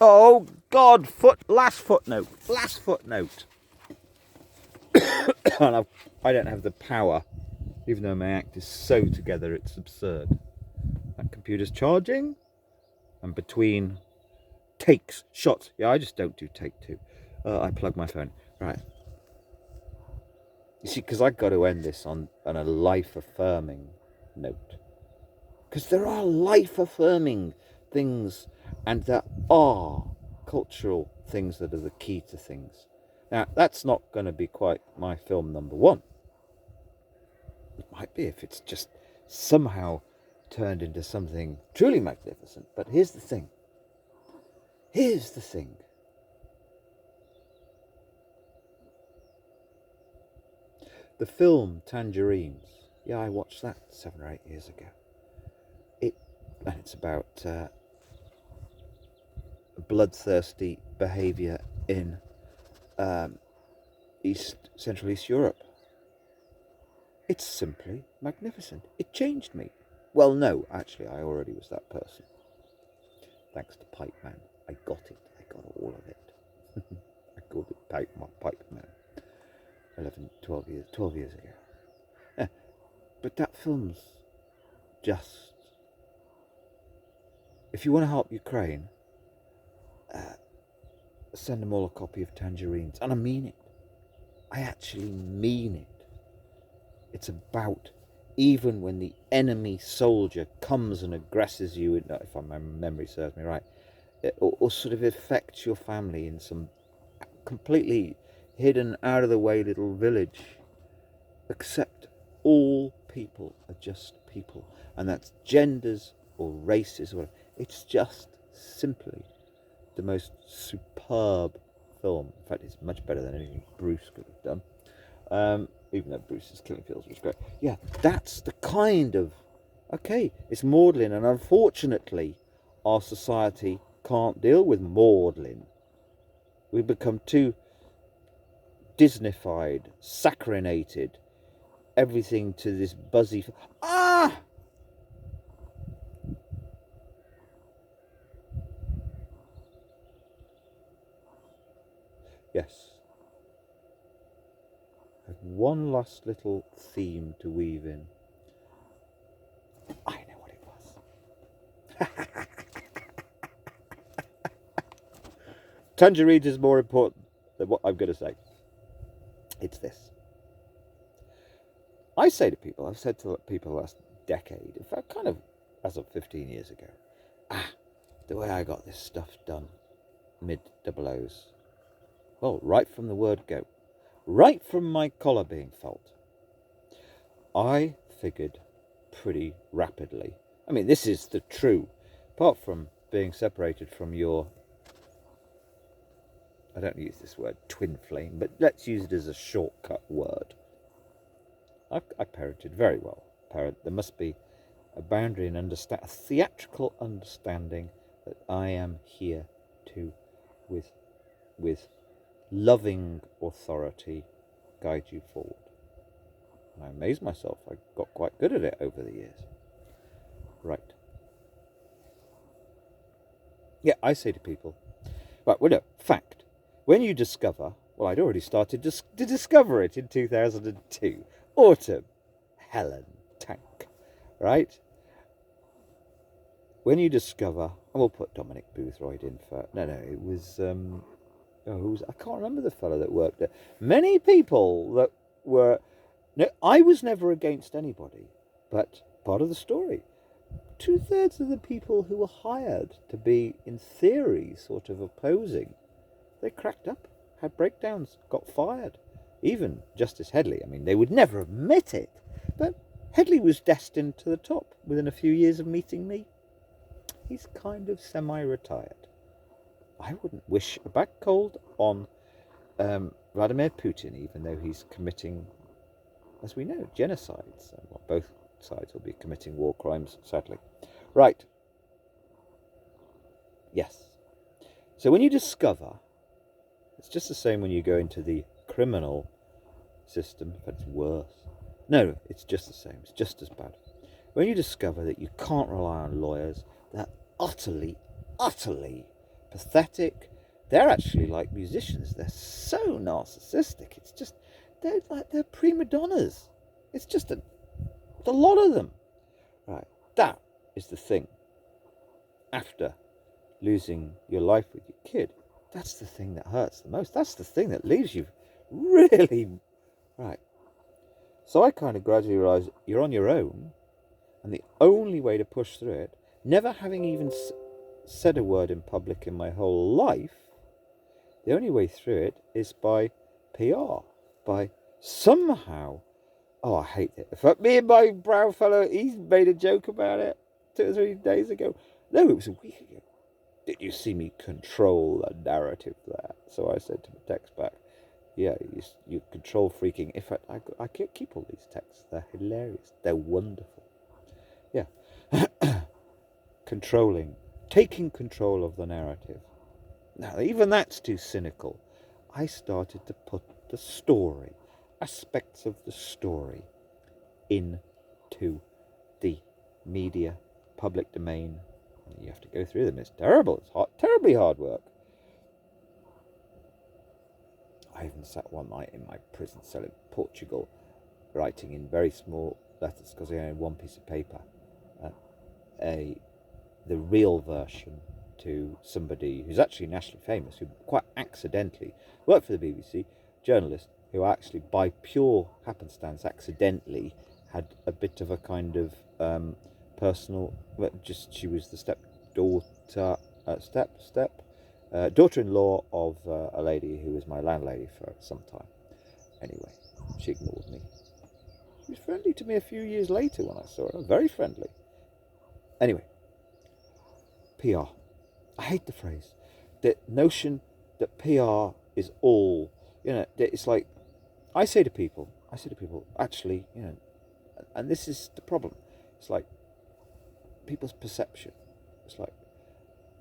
Oh, God, last footnote. And I don't have the power, even though my act is so together, it's absurd. That computer's charging, and between takes, shots. Yeah, I just don't do take two. I plug my phone. Right. You see, because I've got to end this on a life-affirming note. Because there are life-affirming things, and there are cultural things that are the key to things. Now, that's not going to be quite my film number one. It might be if it's just somehow turned into something truly magnificent. But here's the thing. The film Tangerines. Yeah, I watched that 7 or 8 years ago. It's about bloodthirsty behaviour in Central East Europe. It's simply magnificent. It changed me. Well, no, actually, I already was that person. Thanks to Pipe Man. I got it. I got all of it. I called it Pipe Man 12 years ago. Yeah, but that film's just... If you want to help Ukraine, send them all a copy of Tangerines. And I mean it. I actually mean it. It's about even when the enemy soldier comes and aggresses you, if my memory serves me right, or sort of affects your family in some completely hidden, out of the way little village. Accept all people are just people, and that's genders or races or whatever. It's just simply the most superb film. In fact, it's much better than anything Bruce could have done. Even though Bruce's Killing Fields was great. Yeah, that's the kind of... Okay, it's maudlin, and unfortunately, our society can't deal with maudlin. We've become too Disneyfied, saccharinated, everything to this buzzy... Ah! Yes. I have one last little theme to weave in. I know what it was. Tangerines is more important than what I'm going to say. It's this. I say to people, I've said to people last decade, in fact, kind of as of 15 years ago, the way I got this stuff done, mid-00s, well, right from the word go, right from my collar being felt, I figured pretty rapidly. I mean, this is the true, apart from being separated from your, I don't use this word twin flame, but let's use it as a shortcut word. I parented very well. There must be a boundary and a theatrical understanding that I am here to, with loving authority, guide you forward. And I amaze myself. I got quite good at it over the years. Right. Yeah, I say to people, right, well, no, fact. When you discover, well, I'd already started to discover it in 2002. Autumn, Helen, Tank, right? When you discover, and we'll put Dominic Boothroyd in for, no, it was, I can't remember the fellow that worked there. Many people that were, no, I was never against anybody, but part of the story, 2/3 of the people who were hired to be, in theory, sort of opposing, they cracked up, had breakdowns, got fired. Even Justice Headley, I mean, they would never admit it, but Headley was destined to the top within a few years of meeting me. He's kind of semi-retired. I wouldn't wish a back cold on Vladimir Putin, even though he's committing, as we know, genocides. Well, both sides will be committing war crimes, sadly. Right. Yes. So when you discover, it's just the same when you go into the criminal system, in fact it's worse. No, it's just the same, it's just as bad. When you discover that you can't rely on lawyers, they're utterly pathetic. They're actually like musicians. They're so narcissistic. It's just, they're prima donnas. It's just a lot of them. Right. That is the thing. After losing your life with your kid, that's the thing that hurts the most. That's the thing that leaves you really, right. So I kind of gradually realised you're on your own, and the only way to push through it, never having even said a word in public in my whole life, the only way through it is by PR, by somehow, oh, I hate it. Me and my brown fellow, he made a joke about it 2 or 3 days ago. No, it was a week ago. Did you see me control the narrative there? So I said to the text back, yeah, you control freaking. In fact, I keep all these texts. They're hilarious. They're wonderful. Yeah. Controlling. Taking control of the narrative. Now, even that's too cynical. I started to put the story, aspects of the story, into the media, public domain. You have to go through them. It's terrible. It's terribly hard work. I even sat one night in my prison cell in Portugal, writing in very small letters, because I only had one piece of paper, the real version to somebody who's actually nationally famous, who quite accidentally worked for the BBC, journalist, who actually by pure happenstance accidentally had a bit of a kind of personal, she was the daughter-in-law of a lady who was my landlady for some time. Anyway, she ignored me. She was friendly to me a few years later when I saw her, very friendly. Anyway, PR. I hate the phrase. The notion that PR is all, it's like, I say to people, actually, and this is the problem. It's like people's perception. It's like,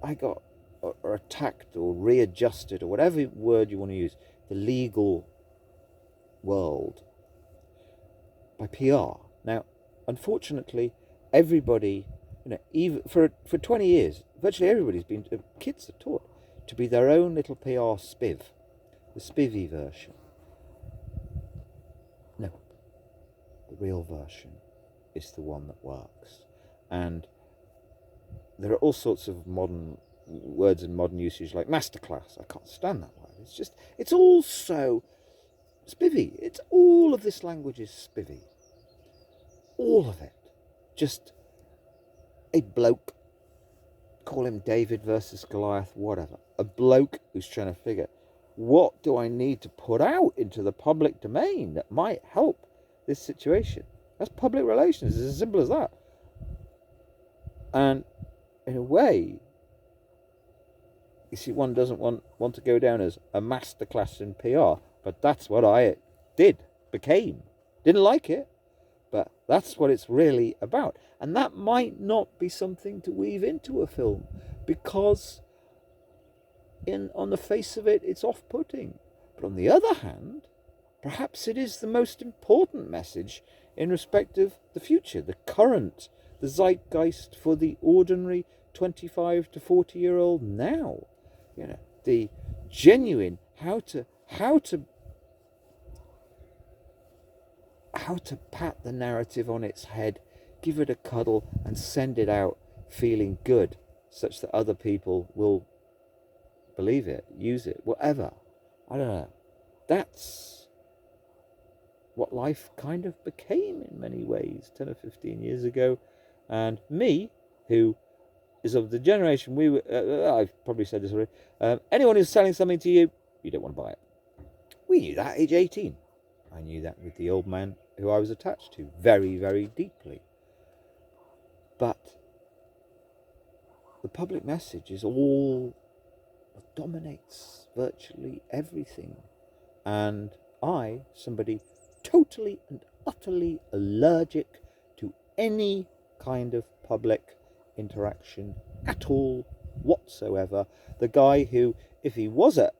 I got or attacked or readjusted or whatever word you want to use, the legal world by PR. Now, unfortunately, everybody, even for 20 years, virtually everybody's been, kids are taught to be their own little PR spiv, the spivvy version. No, the real version is the one that works. And there are all sorts of modern words and modern usage like masterclass. I can't stand that word. It's all so spivvy. It's all of this language is spivvy. All of it. Just a bloke, call him David versus Goliath, whatever. A bloke who's trying to figure, what do I need to put out into the public domain that might help this situation? That's public relations. It's as simple as that. And in a way, you see, one doesn't want to go down as a masterclass in PR, but that's what I became. Didn't like it, but that's what it's really about. And that might not be something to weave into a film, because on the face of it, it's off-putting. But on the other hand, perhaps it is the most important message in respect of the future, the current, the zeitgeist for the ordinary 25 to 40-year-old now. The genuine how to pat the narrative on its head, give it a cuddle, and send it out feeling good, such that other people will believe it, use it, whatever. I don't know. That's what life kind of became in many ways 10 or 15 years ago. And me, who is of the generation we were, I've probably said this already, anyone who's selling something to you, you don't want to buy it. We knew that at age 18. I knew that with the old man who I was attached to very, very deeply. But the public message is all that dominates virtually everything. And I, somebody totally and utterly allergic to any kind of public interaction at all whatsoever. The guy who, if he was at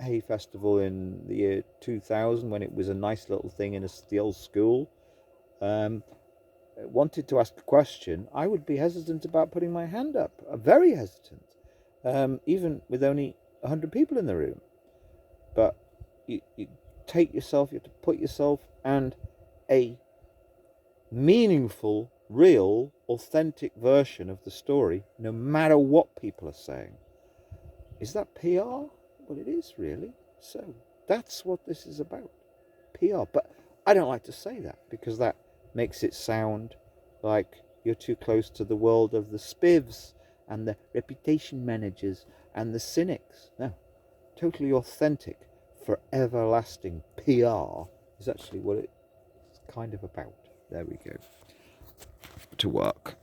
a festival in the year 2000, when it was a nice little thing in the old school, wanted to ask a question, I would be hesitant about putting my hand up. Very hesitant. even with only 100 people in the room. But you take yourself, you have to put yourself, and a meaningful, real, authentic version of the story, no matter what people are saying. Is that PR? Well, it is really. So that's what this is about, PR. But I don't like to say that because that makes it sound like you're too close to the world of the spivs and the reputation managers and the cynics. No, totally authentic, for everlasting PR is actually what it's kind of about. There we go. To work.